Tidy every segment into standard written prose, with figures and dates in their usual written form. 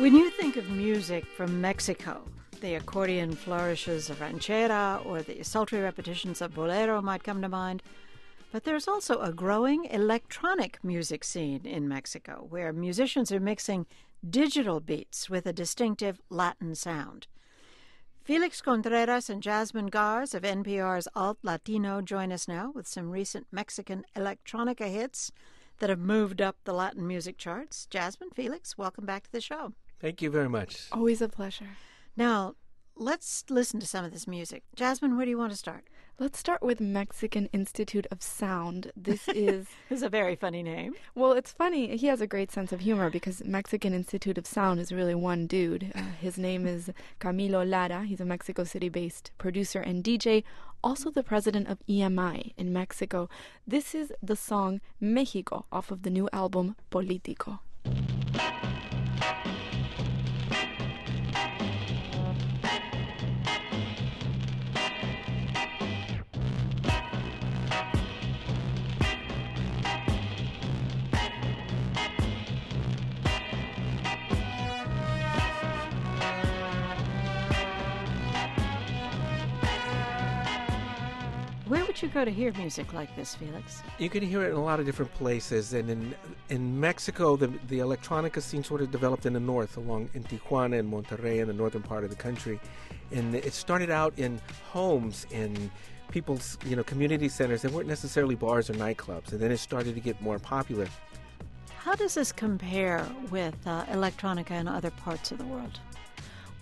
When you think of music from Mexico, the accordion flourishes of Ranchera or the sultry repetitions of bolero might come to mind. But there's also a growing electronic music scene in Mexico, where musicians are mixing digital beats with a distinctive Latin sound. Felix Contreras and Jasmine Garsd of NPR's Alt.Latino join us now with some recent Mexican electronica hits that have moved up the Latin music charts. Jasmine, Felix, welcome back to the show. Thank you very much. Always a pleasure. Now, let's listen to some of this music. Jasmine, where do you want to start? Let's start with Mexican Institute of Sound. This is... It's a very funny name. Well, it's funny. He has a great sense of humor because Mexican Institute of Sound is really one dude. His name is Camilo Lara. He's a Mexico City-based producer and DJ, also the president of EMI in Mexico. This is the song Mexico off of the new album Político. Where would you go to hear music like this, Felix? You can hear it in a lot of different places, and in Mexico, the electronica scene sort of developed in the north, along in Tijuana and Monterrey, in the northern part of the country, and it started out in homes, in people's community centers. They weren't necessarily bars or nightclubs, and then it started to get more popular. How does this compare with electronica in other parts of the world?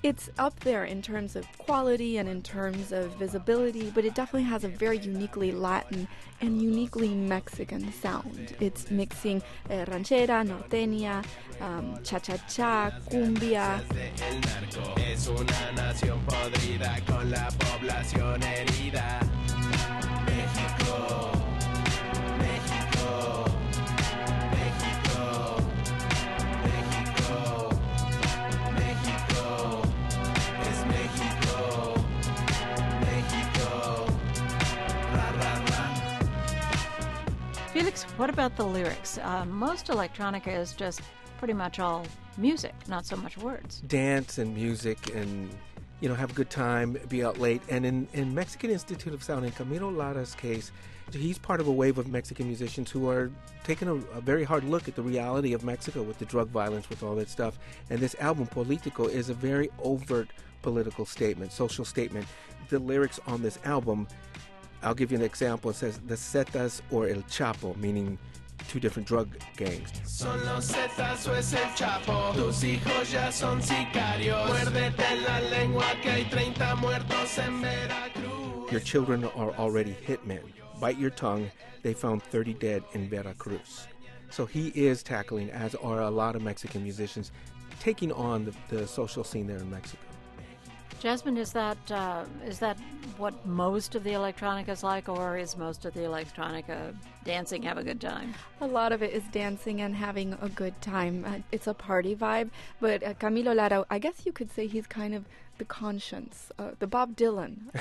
It's up there in terms of quality and in terms of visibility, but it definitely has a very uniquely Latin and uniquely Mexican sound. It's mixing ranchera, norteña, cha-cha-cha, cumbia. Es una nación podrida con la población herida. México, México. Felix, what about the lyrics? Most electronica is just pretty much all music, not so much words. Dance and music and, have a good time, be out late. And in Mexican Institute of Sound, in Camilo Lara's case, he's part of a wave of Mexican musicians who are taking a very hard look at the reality of Mexico with the drug violence, with all that stuff. And this album, Político, is a very overt political statement, social statement. The lyrics on this album, I'll give you an example. It says the Zetas or El Chapo, meaning two different drug gangs. Son los Zetas o es el Chapo, tus hijos ya son sicarios. Muérdete la lengua que hay 30 muertos en Veracruz. Your children are already hitmen. Bite your tongue. They found 30 dead in Veracruz. So he is tackling, as are a lot of Mexican musicians, taking on the social scene there in Mexico. Jasmine, is that what most of the electronica is like, or is most of the electronica dancing, have a good time? A lot of it is dancing and having a good time. It's a party vibe, but Camilo Lara, I guess you could say he's kind of the conscience, the Bob Dylan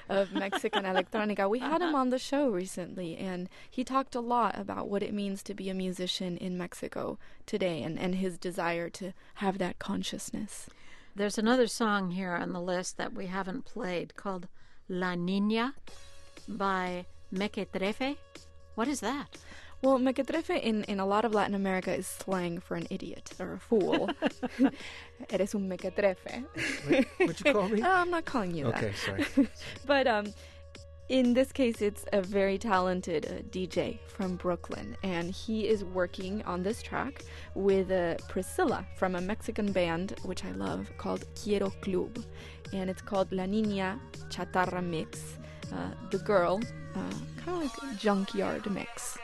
of Mexican electronica. We had him on the show recently, and he talked a lot about what it means to be a musician in Mexico today and his desire to have that consciousness. There's another song here on the list that we haven't played called La Niña by MEKETREFE. What is that? Well, MEKETREFE in a lot of Latin America is slang for an idiot or a fool. Eres un mequetrefe. What'd you call me? I'm not calling you that. Okay, sorry. But in this case, it's a very talented DJ from Brooklyn, and he is working on this track with Priscilla from a Mexican band, which I love, called Quiero Club, and it's called La Niña Chatarra Mix, the girl, kind of like a junkyard mix.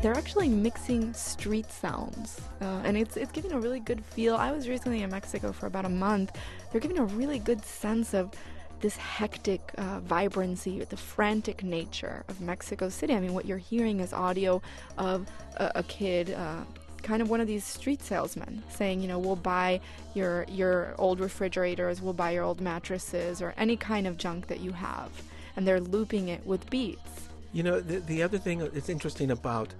They're actually mixing street sounds, and it's giving a really good feel. I was recently in Mexico for about a month. They're giving a really good sense of this hectic vibrancy, the frantic nature of Mexico City. I mean, what you're hearing is audio of a kid, kind of one of these street salesmen saying, we'll buy your old refrigerators, we'll buy your old mattresses, or any kind of junk that you have. and they're looping it with beats. You know, the other thing that's interesting about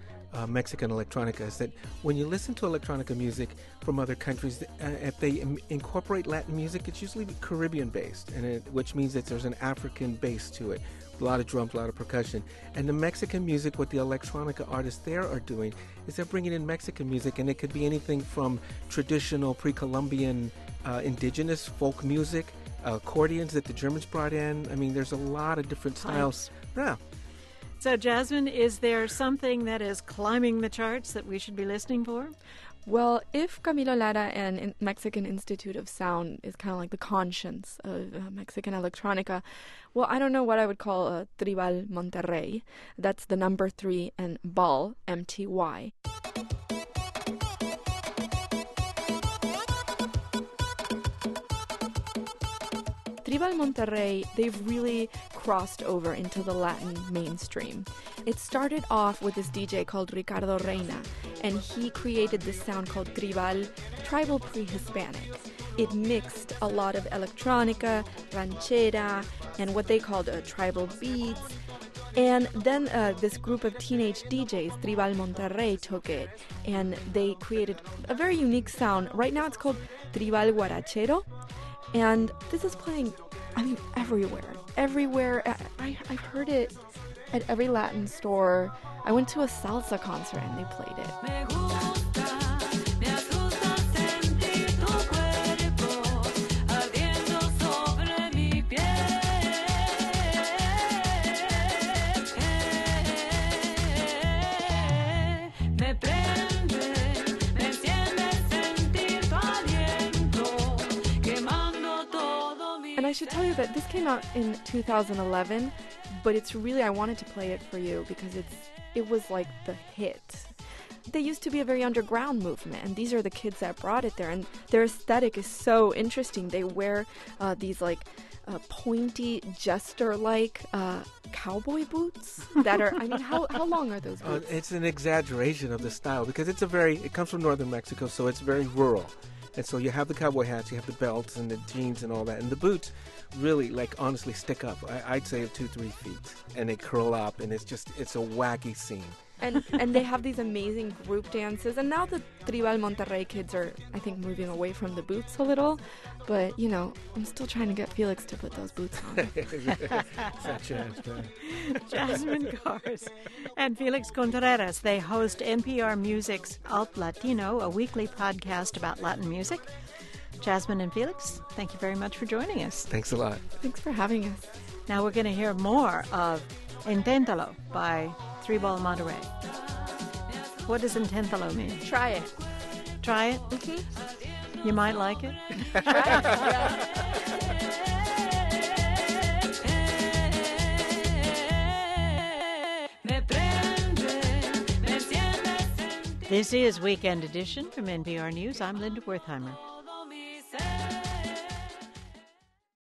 Mexican electronica is that when you listen to electronica music from other countries, if they incorporate Latin music, it's usually Caribbean based, which means that there's an African base to it. A lot of drums, a lot of percussion. And the Mexican music, what the electronica artists there are doing is they're bringing in Mexican music, and it could be anything from traditional pre-Columbian indigenous folk music, accordions that the Germans brought in. I mean, there's a lot of different styles. Yeah. So, Jasmine, is there something that is climbing the charts that we should be listening for? Well, if Camilo Lara and Mexican Institute of Sound is kind of like the conscience of Mexican electronica, well, I don't know what I would call Tribal Monterrey. That's the number 3 and ball, MTY. Tribal Monterrey, they've really crossed over into the Latin mainstream. It started off with this DJ called Ricardo Reina, and he created this sound called tribal pre-Hispanic. It mixed a lot of electronica, ranchera, and what they called tribal beats. And then this group of teenage DJs, Tribal Monterrey, took it, and they created a very unique sound. Right now it's called Tribal Guarachero. And this is playing, I mean, everywhere. I've heard it at every Latin store. I went to a salsa concert and they played it. And I should tell you that this came out in 2011, but it's really, I wanted to play it for you because it was like the hit. They used to be a very underground movement, and these are the kids that brought it there, and their aesthetic is so interesting. They wear these like pointy jester-like cowboy boots that are, I mean, how long are those boots? It's an exaggeration of the style because it comes from northern Mexico, so it's very rural. And so you have the cowboy hats, you have the belts and the jeans and all that. And the boots really, like, honestly stick up. I'd say 2-3 feet. And they curl up, and it's a wacky scene. And they have these amazing group dances. And now the Tribal Monterrey kids are, I think, moving away from the boots a little. But, you know, I'm still trying to get Felix to put those boots on. Such a Jasmine Garsd and Felix Contreras, they host NPR Music's Alt.Latino, a weekly podcast about Latin music. Jasmine and Felix, thank you very much for joining us. Thanks a lot. Thanks for having us. Now we're going to hear more of Inténtalo by 3BALL Monterrey. What does Inténtalo mean? Try it. Try it? Mm-hmm. You might like it? Try it, yeah. This is Weekend Edition from NPR News. I'm Linda Wertheimer.